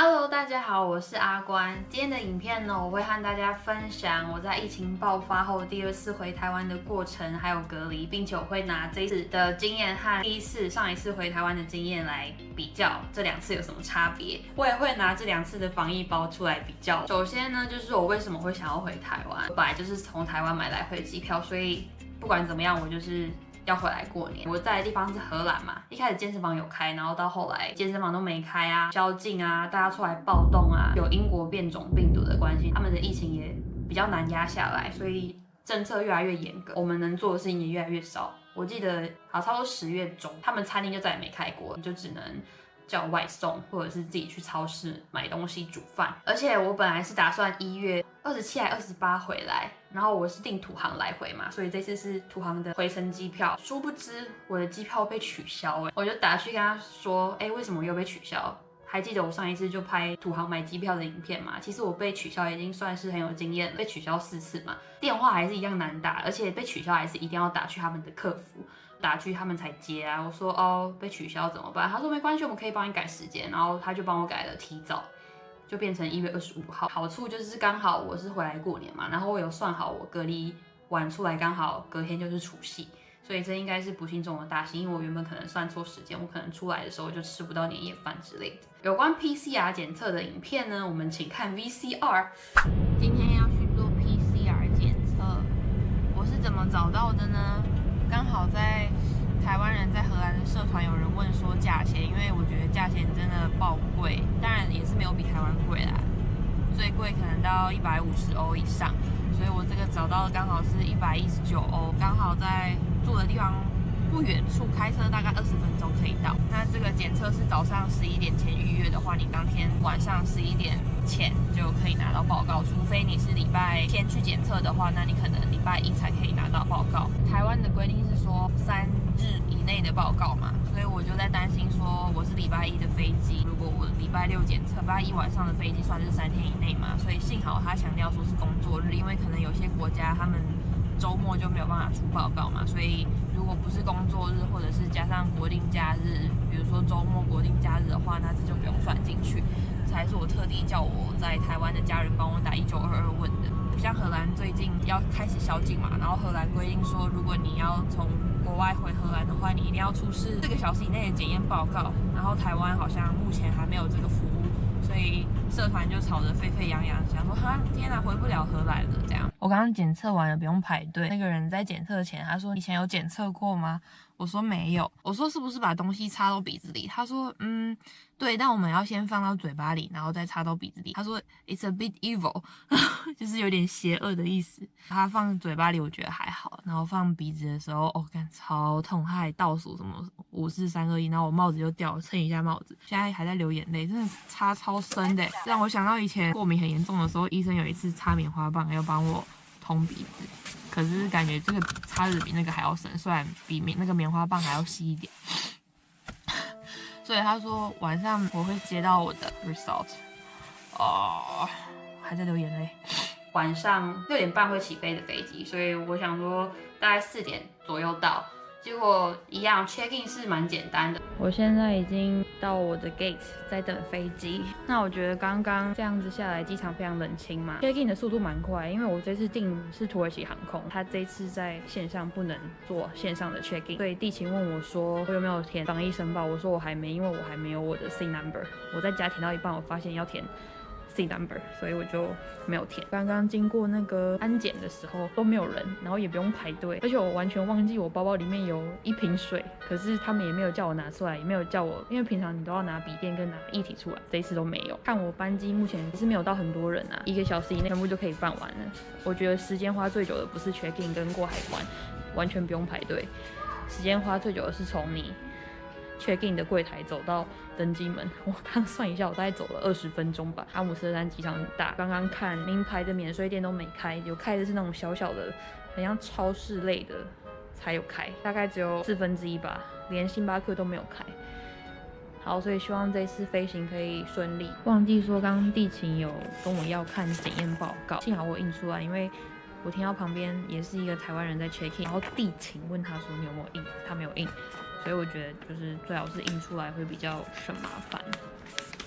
Hello， 大家好，我是阿关。今天的影片呢，我会和大家分享我在疫情爆发后第二次回台湾的过程，还有隔离，并且我会拿这一次的经验和上一次回台湾的经验来比较，这两次有什么差别。我也会拿这两次的防疫包出来比较。首先呢，就是我为什么会想要回台湾，我本来就是从台湾买来回机票，所以不管怎么样，我就是要回来过年。我在的地方是荷兰嘛，一开始健身房有开，然后到后来健身房都没开啊，宵禁啊，大家出来暴动啊，有英国变种病毒的关系，他们的疫情也比较难压下来，所以政策越来越严格，我们能做的事情也越来越少。我记得差不多10月中，他们餐厅就再也没开过，就只能叫外送，或者是自己去超市买东西煮饭。而且我本来是打算1月27还28回来，然后我是订土航来回嘛，所以这次是土航的回程机票。殊不知我的机票被取消，我就打去跟他说，为什么又被取消？还记得我上一次就拍土航买机票的影片嘛？其实我被取消已经算是很有经验了，被取消4次嘛，电话还是一样难打，而且被取消还是一定要打去他们的客服。打去他们才接啊，我说被取消怎么办？他说没关系，我们可以帮你改时间，然后他就帮我改了提早，就变成1月25号。好处就是刚好我是回来过年嘛，然后我有算好我隔离完出来刚好隔天就是除夕，所以这应该是不幸中的大幸，因为我原本可能算错时间，我可能出来的时候就吃不到年夜饭之类的。有关 PCR 检测的影片呢，我们请看 VCR。今天要去做 PCR 检测，我是怎么找到的呢？刚好在台湾人在荷兰的社团有人问说价钱，因为我觉得价钱真的爆贵，当然也是没有比台湾贵啦，最贵可能到150欧以上，所以我这个找到刚好是119欧，刚好在住的地方不远处，开车大概20分钟可以到。那这个检测是早上11点前预约的话，你当天晚上11点前就可以拿到报告，除非你是礼拜天去检测的话，那你可能礼拜1才可以拿到报告。台湾的规定是说3日以内的报告嘛，所以我就在担心说我是礼拜1的飞机，如果我礼拜6检测，礼拜1晚上的飞机算是3天以内嘛，所以幸好他强调说是工作日，因为可能有些国家他们周末就没有办法出报告嘛，所以如果不是工作日或者是加上国定假日，比如说周末国定假日的话，那这就不用算进去。才是我特地叫我在台湾的家人帮我打1922问的。像荷兰最近要开始宵禁嘛，然后荷兰规定说，如果你要从国外回荷兰的话，你一定要出示4个小时以内的检验报告。然后台湾好像目前还没有这个服务，所以社团就吵得沸沸扬扬，想说哈，天哪，回不了荷兰了这样。我刚刚检测完了，不用排队。那个人在检测前，他说以前有检测过吗？我说没有。我说是不是把东西插到鼻子里？他说对，但我们要先放到嘴巴里，然后再插到鼻子里。他说 it's a bit evil， 就是有点邪恶的意思。他放嘴巴里我觉得还好，然后放鼻子的时候，干超痛，他还倒数什么5、4、3、2、1，然后我帽子就掉了，蹭一下帽子，现在还在流眼泪，真的插超深的，让我想到以前过敏很严重的时候，医生有一次插棉花棒要帮我通鼻子，可是感觉这个插的比那个还要深，虽然比那个棉花棒还要细一点。所以他说晚上我会接到我的 result， 还在流眼泪。晚上6点半会起飞的飞机，所以我想说大概4点左右到。结果一样 check in 是蛮简单的。我现在已经到我的 gate， 在等飞机。那我觉得刚刚这样子下来，机场非常冷清嘛 ，check in 的速度蛮快，因为我这次订是土耳其航空，他这次在线上不能做线上的 check in， 所以地勤问我说我有没有填防疫申报，我说我还没，因为我还没有我的 C number， 我在家填到一半，我发现要填C number， 所以我就没有填。刚刚经过那个安检的时候都没有人，然后也不用排队，而且我完全忘记我包包里面有1瓶水，可是他们也没有叫我拿出来，也没有叫我，因为平常你都要拿笔电跟拿液体出来，这一次都没有。看我班机目前也是没有到很多人啊，1个小时以内全部就可以办完了。我觉得时间花最久的不是 check in 跟过海关，完全不用排队，时间花最久的是从你check in 的柜台走到登机门，我刚算一下，我大概走了20分钟吧。阿姆斯特丹机场很大，刚刚看名牌的免税店都没开，有开的是那种小小的，很像超市类的才有开，大概只有1/4吧，连星巴克都没有开。好，所以希望这次飞行可以顺利。忘记说，刚刚地勤有跟我要看检验报告，幸好我印出来，因为我听到旁边也是一个台湾人在 check in， 然后地勤问他说你有没有印，他没有印。所以我觉得就是最好是印出来会比较省麻烦。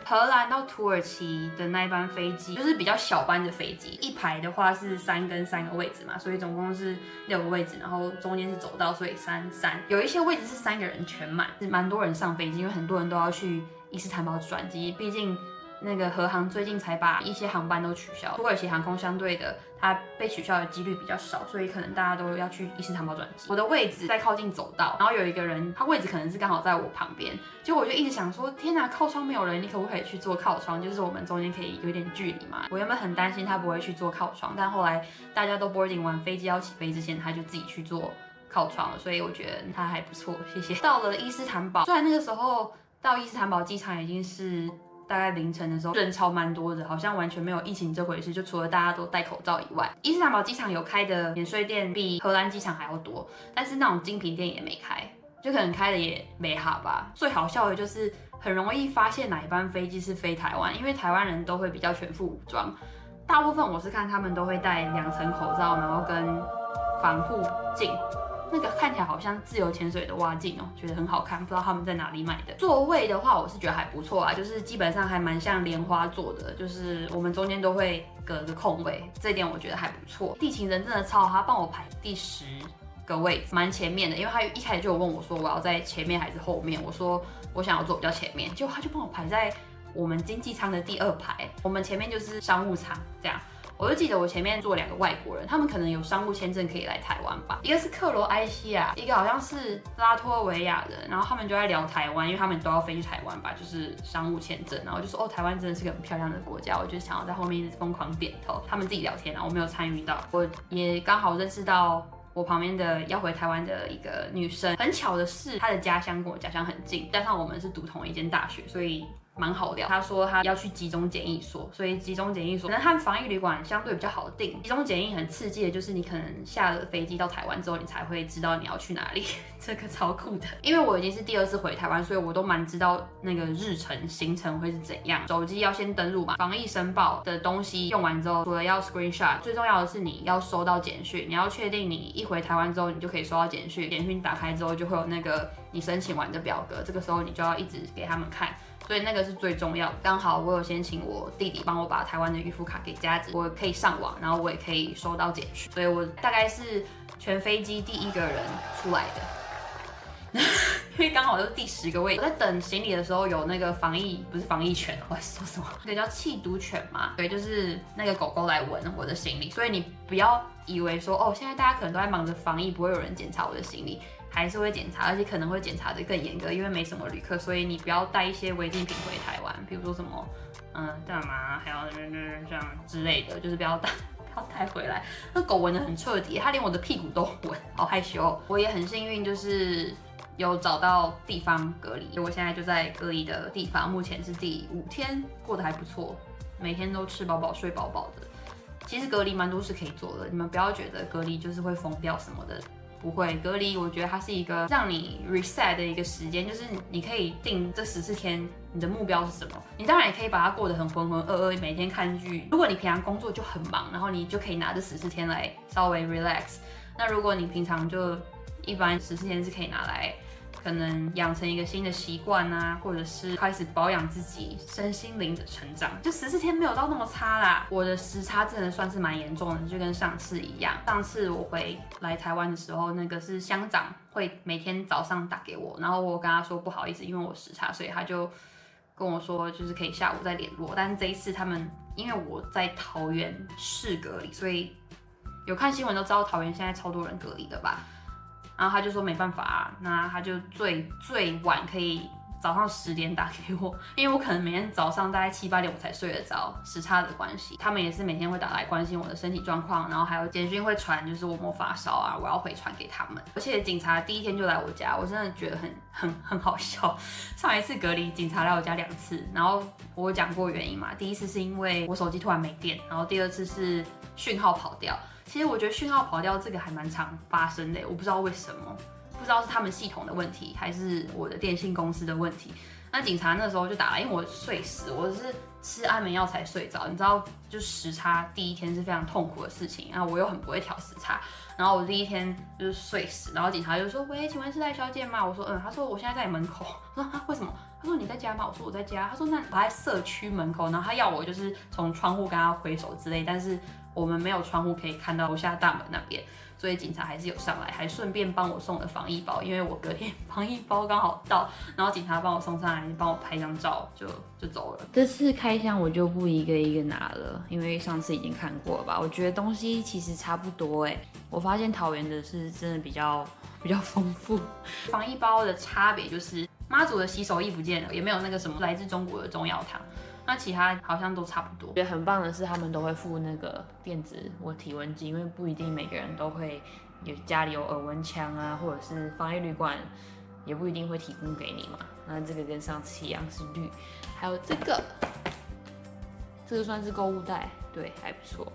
荷兰到土耳其的那一班飞机就是比较小班的飞机，一排的话是3跟3个位置嘛，所以总共是6个位置，然后中间是走道，所以3。有一些位置是3个人全满，是蛮多人上飞机，因为很多人都要去伊斯坦堡转机，毕竟那个荷航最近才把一些航班都取消，土耳其航空相对的它被取消的几率比较少，所以可能大家都要去伊斯坦堡转机。我的位置在靠近走道，然后有一个人他位置可能是刚好在我旁边，结果我就一直想说，天哪，靠窗没有人，你可不可以去坐靠窗？就是我们中间可以有点距离嘛。我原本很担心他不会去坐靠窗，但后来大家都 boarding 完，飞机要起飞之前，他就自己去坐靠窗了，所以我觉得他还不错，谢谢。到了伊斯坦堡，虽然那个时候到伊斯坦堡机场已经是大概凌晨的时候，人潮蛮多的，好像完全没有疫情这回事，就除了大家都戴口罩以外，伊斯坦堡机场有开的免税店比荷兰机场还要多，但是那种精品店也没开，就可能开的也没好吧。最好笑的就是很容易发现哪一班飞机是飞台湾，因为台湾人都会比较全副武装，大部分我是看他们都会戴2层口罩，然后跟防护镜。那个看起来好像自由潜水的蛙镜哦，觉得很好看，不知道他们在哪里买的。座位的话，我是觉得还不错啊，就是基本上还蛮像莲花座的，就是我们中间都会隔个空位，这一点我觉得还不错。地勤人真的超好，他帮我排第10个位置，蛮前面的，因为他一开始就有问我说我要在前面还是后面，我说我想要坐比较前面，结果他就帮我排在我们经济舱的第2排，我们前面就是商务舱这样。我就记得我前面坐2个外国人，他们可能有商务签证可以来台湾吧。一个是克罗埃西亚，一个好像是拉脱维亚人，然后他们就在聊台湾，因为他们都要飞去台湾吧，就是商务签证。然后就说哦，台湾真的是个很漂亮的国家，我就想要在后面一直疯狂点头。他们自己聊天啊，我没有参与到。我也刚好认识到我旁边的要回台湾的一个女生，很巧的是她的家乡跟我家乡很近，加上我们是读同一间大学，所以蛮好聊。他说他要去集中检疫所，所以集中检疫所可能和防疫旅馆相对比较好订。集中检疫很刺激的就是你可能下了飞机到台湾之后，你才会知道你要去哪里，这个超酷的。因为我已经是第2次回台湾，所以我都蛮知道那个日程行程会是怎样。手机要先登录嘛，防疫申报的东西用完之后，除了要 screenshot， 最重要的是你要收到简讯，你要确定你一回台湾之后，你就可以收到简讯，简讯打开之后就会有那个你申请完的表格，这个时候你就要一直给他们看。所以那个是最重要的。刚好我有先请我弟弟帮我把台湾的预付卡给加值，我可以上网，然后我也可以收到简讯，所以我大概是全飞机第1个人出来的。因为刚好就是第10个位置，我在等行李的时候有那个防疫，不是防疫犬，我在说什么？那个叫缉毒犬嘛，对，就是那个狗狗来闻我的行李，所以你不要以为说哦，现在大家可能都在忙着防疫，不会有人检查我的行李。还是会检查，而且可能会检查得更严格，因为没什么旅客，所以你不要带一些违禁品回台湾，比如说什么大麻，还有这样之类的，就是不要带回来。那狗闻得很彻底，它连我的屁股都闻，好害羞。我也很幸运，就是有找到地方隔离，我现在就在隔离的地方，目前是第5天，过得还不错，每天都吃饱饱睡饱饱的。其实隔离蛮多事可以做的，你们不要觉得隔离就是会疯掉什么的。不会，隔离我觉得它是一个让你 reset 的一个时间，就是你可以定这14天你的目标是什么。你当然也可以把它过得很浑浑噩噩，每天看剧。如果你平常工作就很忙，然后你就可以拿这14天来稍微 relax。那如果你平常就一般14天是可以拿来可能养成一个新的习惯啊，或者是开始保养自己身心灵的成长。就14天没有到那么差啦，我的时差真的算是蛮严重的，就跟上次一样。上次我回来台湾的时候，那个是乡长会每天早上打给我，然后我跟他说不好意思，因为我时差，所以他就跟我说就是可以下午再联络。但是这一次他们因为我在桃园市隔离，所以有看新闻都知道桃园现在超多人隔离的吧。然后他就说没办法啊，那他就最晚可以早上10点打给我，因为我可能每天早上大概7、8点我才睡得着，时差的关系。他们也是每天会打来关心我的身体状况，然后还有简讯会传，就是我有没有发烧啊，我要回传给他们。而且警察第1天就来我家，我真的觉得很好笑。上一次隔离，警察来我家2次，然后我有讲过原因嘛，第1次是因为我手机突然没电，然后第2次是讯号跑掉。其实我觉得讯号跑掉这个还蛮常发生的，我不知道为什么，不知道是他们系统的问题，还是我的电信公司的问题。那警察那时候就打来，因为我睡死，我是吃安眠药才睡着。你知道，就时差第1天是非常痛苦的事情，然后我又很不会调时差，然后我第1天就是睡死，然后警察就说：“喂，请问是赖小姐吗？”我说：“嗯。”他说：“我现在在你门口。”我说：“啊，为什么？”他说你在家吗？我说我在家。他说那我在社区门口，然后他要我就是从窗户跟他挥手之类，但是我们没有窗户可以看到楼下大门那边。所以警察还是有上来，还顺便帮我送了防疫包，因为我隔天防疫包刚好到，然后警察帮我送上来，帮我拍张照就走了。这次开箱我就不一个一个拿了，因为上次已经看过了吧。我觉得东西其实差不多我发现桃园的是真的比较丰富。防疫包的差别就是妈祖的洗手液不见了，也没有那个什么来自中国的中药汤。那其他好像都差不多。觉得很棒的是，他们都会附那个电子或体温计，因为不一定每个人都会家里有耳温枪啊，或者是防疫旅馆也不一定会提供给你嘛。那这个跟上次一样是绿，还有这个算是购物袋，对，还不错。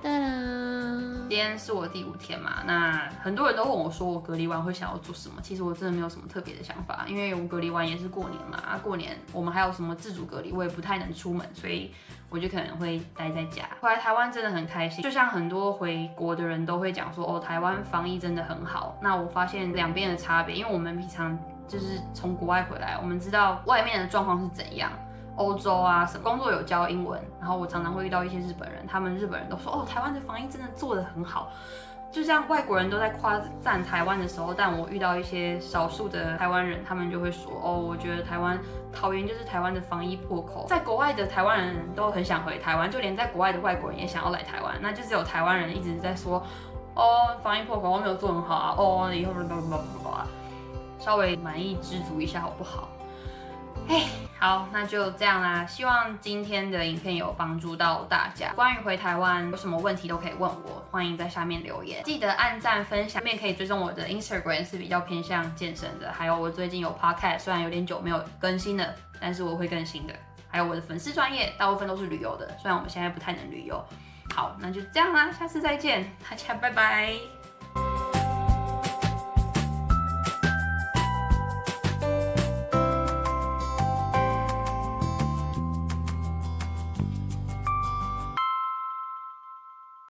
哒啦，今天是我第5天嘛，那很多人都问我说我隔离完会想要做什么，其实我真的没有什么特别的想法，因为我隔离完也是过年嘛，过年我们还有什么自主隔离，我也不太能出门，所以我就可能会待在家。回来台湾真的很开心，就像很多回国的人都会讲说，台湾防疫真的很好。那我发现两边的差别，因为我们平常就是从国外回来，我们知道外面的状况是怎样。欧洲啊，什么工作有教英文，然后我常常会遇到一些日本人，他们日本人都说台湾的防疫真的做得很好，就像外国人都在夸赞台湾的时候，但我遇到一些少数的台湾人，他们就会说我觉得桃园就是台湾的防疫破口，在国外的台湾人都很想回台湾，就连在国外的外国人也想要来台湾，那就只有台湾人一直在说防疫破口我没有做很好啊，以后稍微满意知足一下好不好？好，那就这样啦。希望今天的影片有帮助到大家。关于回台湾有什么问题都可以问我，欢迎在下面留言。记得按赞分享，面可以追踪我的 Instagram 是比较偏向健身的，还有我最近有 Podcast， 虽然有点久没有更新了，但是我会更新的。还有我的粉丝专页，大部分都是旅游的，虽然我们现在不太能旅游。好，那就这样啦，下次再见，大家拜拜。